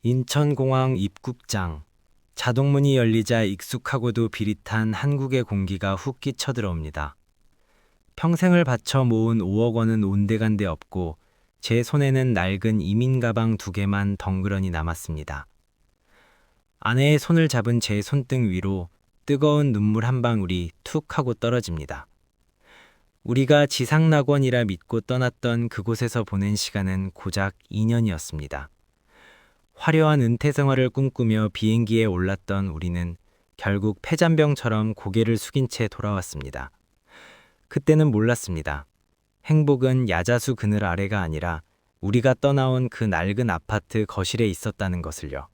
인천공항 입국장. 자동문이 열리자 익숙하고도 비릿한 한국의 공기가 훅 끼쳐 들어옵니다. 평생을 바쳐 모은 5억 원은 온데간데 없고 제 손에는 낡은 이민 가방 2개만 덩그러니 남았습니다. 아내의 손을 잡은 제 손등 위로 뜨거운 눈물 한 방울이 툭 하고 떨어집니다. 우리가 지상낙원이라 믿고 떠났던 그곳에서 보낸 시간은 고작 2년이었습니다. 화려한 은퇴 생활을 꿈꾸며 비행기에 올랐던 우리는 결국 폐잔병처럼 고개를 숙인 채 돌아왔습니다. 그때는 몰랐습니다. 행복은 야자수 그늘 아래가 아니라 우리가 떠나온 그 낡은 아파트 거실에 있었다는 것을요.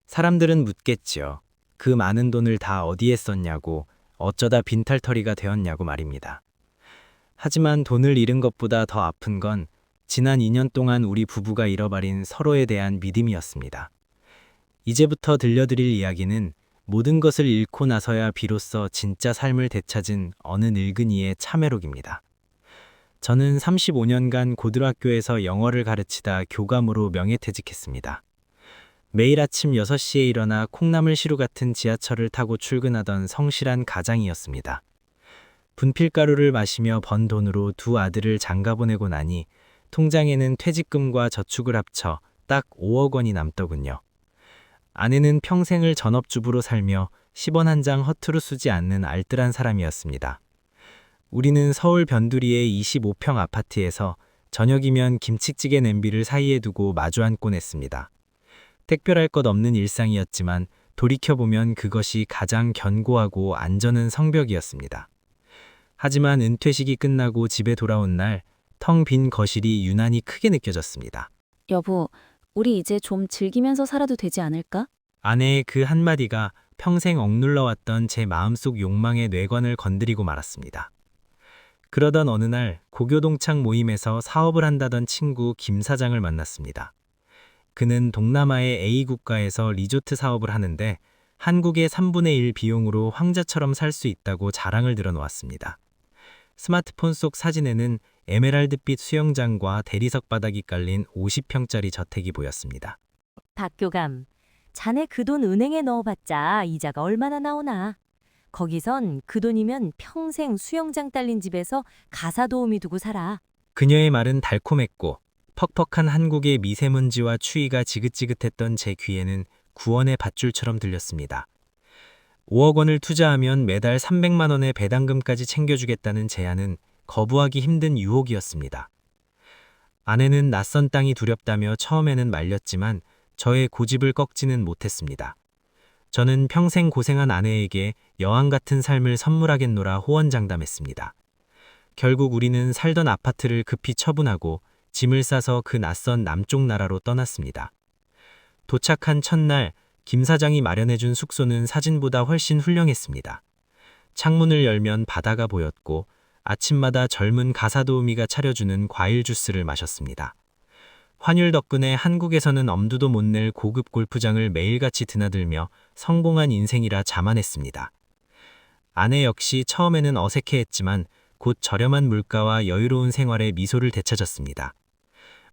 사람들은 묻겠지요. 그 많은 돈을 다 어디에 썼냐고, 어쩌다 빈털터리가 되었냐고 말입니다. 하지만 돈을 잃은 것보다 더 아픈 건 지난 2년 동안 우리 부부가 잃어버린 서로에 대한 믿음이었습니다. 이제부터 들려드릴 이야기는 모든 것을 잃고 나서야 비로소 진짜 삶을 되찾은 어느 늙은이의 참회록입니다. 저는 35년간 고등학교에서 영어를 가르치다 교감으로 명예퇴직했습니다. 매일 아침 6시에 일어나 콩나물시루 같은 지하철을 타고 출근하던 성실한 가장이었습니다. 분필가루를 마시며 번 돈으로 2 아들을 장가보내고 나니 통장에는 퇴직금과 저축을 합쳐 딱 5억 원이 남더군요. 아내는 평생을 전업주부로 살며 10원 한 장 허투루 쓰지 않는 알뜰한 사람이었습니다. 우리는 서울 변두리의 25평 아파트에서 저녁이면 김치찌개 냄비를 사이에 두고 마주 앉곤 했습니다. 특별할 것 없는 일상이었지만 돌이켜보면 그것이 가장 견고하고 안전한 성벽이었습니다. 하지만 은퇴식이 끝나고 집에 돌아온 날 텅 빈 거실이 유난히 크게 느껴졌습니다. 여보, 우리 이제 좀 즐기면서 살아도 되지 않을까? 아내의 그 한마디가 평생 억눌러왔던 제 마음속 욕망의 뇌관을 건드리고 말았습니다. 그러던 어느 날 고교동창 모임에서 사업을 한다던 친구 김 사장을 만났습니다. 그는 동남아의 A 국가에서 리조트 사업을 하는데 한국의 3분의 1 비용으로 황자처럼 살 수 있다고 자랑을 들어놓았습니다. 스마트폰 속 사진에는 에메랄드빛 수영장과 대리석 바닥이 깔린 50평짜리 저택이 보였습니다. 박교감, 자네 그 돈 은행에 넣어봤자 이자가 얼마나 나오나. 거기선 그 돈이면 평생 수영장 딸린 집에서 가사 도우미 두고 살아. 그녀의 말은 달콤했고 퍽퍽한 한국의 미세먼지와 추위가 지긋지긋했던 제 귀에는 구원의 밧줄처럼 들렸습니다. 5억 원을 투자하면 매달 300만 원의 배당금까지 챙겨주겠다는 제안은 거부하기 힘든 유혹이었습니다. 아내는 낯선 땅이 두렵다며 처음에는 말렸지만 저의 고집을 꺾지는 못했습니다. 저는 평생 고생한 아내에게 여왕 같은 삶을 선물하겠노라 호언장담했습니다. 결국 우리는 살던 아파트를 급히 처분하고 짐을 싸서 그 낯선 남쪽 나라로 떠났습니다. 도착한 첫날 김 사장이 마련해준 숙소는 사진보다 훨씬 훌륭했습니다. 창문을 열면 바다가 보였고 아침마다 젊은 가사도우미가 차려주는 과일 주스를 마셨습니다. 환율 덕분에 한국에서는 엄두도 못 낼 고급 골프장을 매일같이 드나들며 성공한 인생이라 자만했습니다. 아내 역시 처음에는 어색해했지만 곧 저렴한 물가와 여유로운 생활에 미소를 되찾았습니다.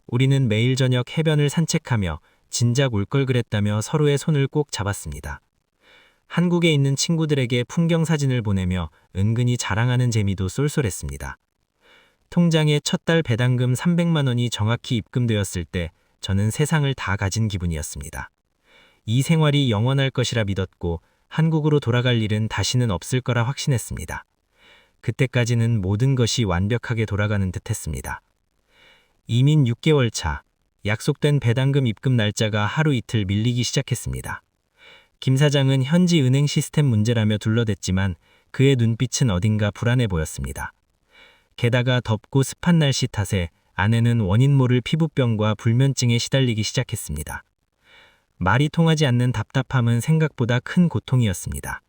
우리는 매일 저녁 해변을 산책하며 진작 올 걸 그랬다며 서로의 손을 꼭 잡았습니다. 한국에 있는 친구들에게 풍경 사진을 보내며 은근히 자랑하는 재미도 쏠쏠했습니다. 통장에 첫 달 배당금 300만 원이 정확히 입금되었을 때 저는 세상을 다 가진 기분이었습니다. 이 생활이 영원할 것이라 믿었고 한국으로 돌아갈 일은 다시는 없을 거라 확신했습니다. 그때까지는 모든 것이 완벽하게 돌아가는 듯했습니다. 이민 6개월 차, 약속된 배당금 입금 날짜가 하루 이틀 밀리기 시작했습니다. 김 사장은 현지 은행 시스템 문제라며 둘러댔지만 그의 눈빛은 어딘가 불안해 보였습니다. 게다가 덥고 습한 날씨 탓에 아내는 원인 모를 피부병과 불면증에 시달리기 시작했습니다. 말이 통하지 않는 답답함은 생각보다 큰 고통이었습니다.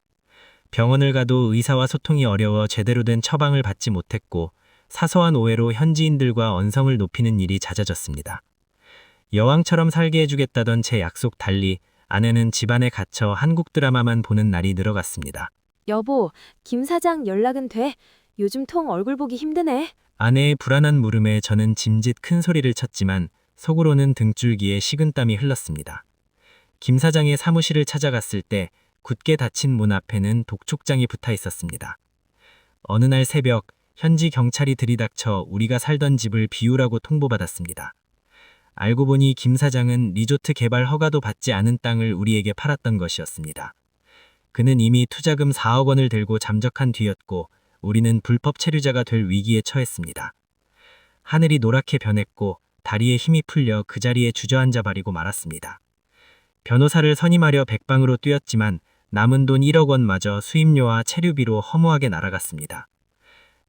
병원을 가도 의사와 소통이 어려워 제대로 된 처방을 받지 못했고 사소한 오해로 현지인들과 언성을 높이는 일이 잦아졌습니다. 여왕처럼 살게 해주겠다던 제 약속 달리 아내는 집안에 갇혀 한국 드라마만 보는 날이 늘어갔습니다. 여보, 김 사장 연락은 돼? 요즘 통 얼굴 보기 힘드네. 아내의 불안한 물음에 저는 짐짓 큰 소리를 쳤지만 속으로는 등줄기에 식은땀이 흘렀습니다. 김 사장의 사무실을 찾아갔을 때 굳게 닫힌 문 앞에는 독촉장이 붙어 있었습니다. 어느 날 새벽 현지 경찰이 들이닥쳐 우리가 살던 집을 비우라고 통보받았습니다. 알고 보니 김 사장은 리조트 개발 허가도 받지 않은 땅을 우리에게 팔았던 것이었습니다. 그는 이미 투자금 4억 원을 들고 잠적한 뒤였고 우리는 불법 체류자가 될 위기에 처했습니다. 하늘이 노랗게 변했고 다리에 힘이 풀려 그 자리에 주저앉아 버리고 말았습니다. 변호사를 선임하려 백방으로 뛰었지만 남은 돈 1억 원마저 수임료와 체류비로 허무하게 날아갔습니다.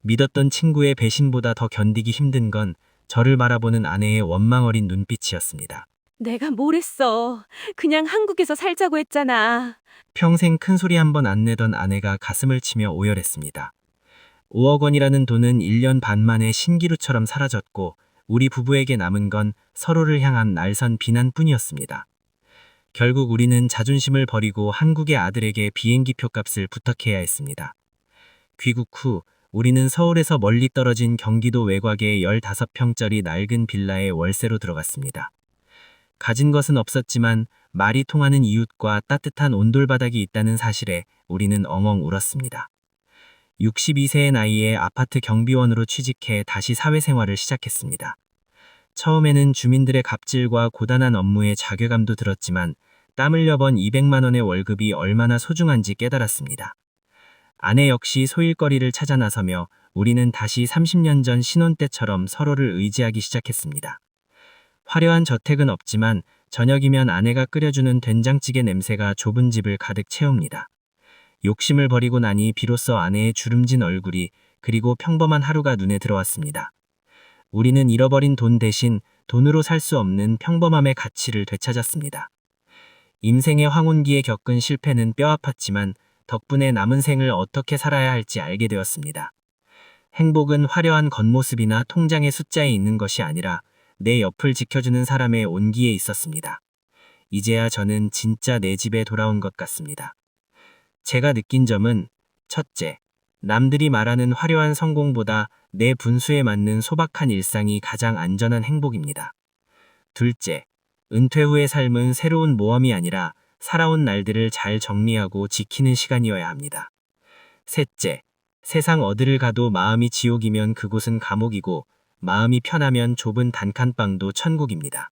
믿었던 친구의 배신보다 더 견디기 힘든 건 저를 바라보는 아내의 원망 어린 눈빛이었습니다. 내가 뭘 했어. 그냥 한국에서 살자고 했잖아. 평생 큰 소리 한 번 안 내던 아내가 가슴을 치며 오열했습니다. 5억 원이라는 돈은 1년 반 만에 신기루처럼 사라졌고 우리 부부에게 남은 건 서로를 향한 날선 비난뿐이었습니다. 결국 우리는 자존심을 버리고 한국의 아들에게 비행기표 값을 부탁해야 했습니다. 귀국 후 우리는 서울에서 멀리 떨어진 경기도 외곽의 15평짜리 낡은 빌라에 월세로 들어갔습니다. 가진 것은 없었지만 말이 통하는 이웃과 따뜻한 온돌바닥이 있다는 사실에 우리는 엉엉 울었습니다. 62세의 나이에 아파트 경비원으로 취직해 다시 사회생활을 시작했습니다. 처음에는 주민들의 갑질과 고단한 업무에 자괴감도 들었지만 땀 흘려 번 200만 원의 월급이 얼마나 소중한지 깨달았습니다. 아내 역시 소일거리를 찾아 나서며 우리는 다시 30년 전 신혼 때처럼 서로를 의지하기 시작했습니다. 화려한 저택은 없지만 저녁이면 아내가 끓여주는 된장찌개 냄새가 좁은 집을 가득 채웁니다. 욕심을 버리고 나니 비로소 아내의 주름진 얼굴이 그리고 평범한 하루가 눈에 들어왔습니다. 우리는 잃어버린 돈 대신 돈으로 살 수 없는 평범함의 가치를 되찾았습니다. 인생의 황혼기에 겪은 실패는 뼈아팠지만 덕분에 남은 생을 어떻게 살아야 할지 알게 되었습니다. 행복은 화려한 겉모습이나 통장의 숫자에 있는 것이 아니라 내 옆을 지켜주는 사람의 온기에 있었습니다. 이제야 저는 진짜 내 집에 돌아온 것 같습니다. 제가 느낀 점은 첫째, 남들이 말하는 화려한 성공보다 내 분수에 맞는 소박한 일상이 가장 안전한 행복입니다. 둘째, 은퇴 후의 삶은 새로운 모험이 아니라 살아온 날들을 잘 정리하고 지키는 시간이어야 합니다. 셋째, 세상 어디를 가도 마음이 지옥이면 그곳은 감옥이고 마음이 편하면 좁은 단칸방도 천국입니다.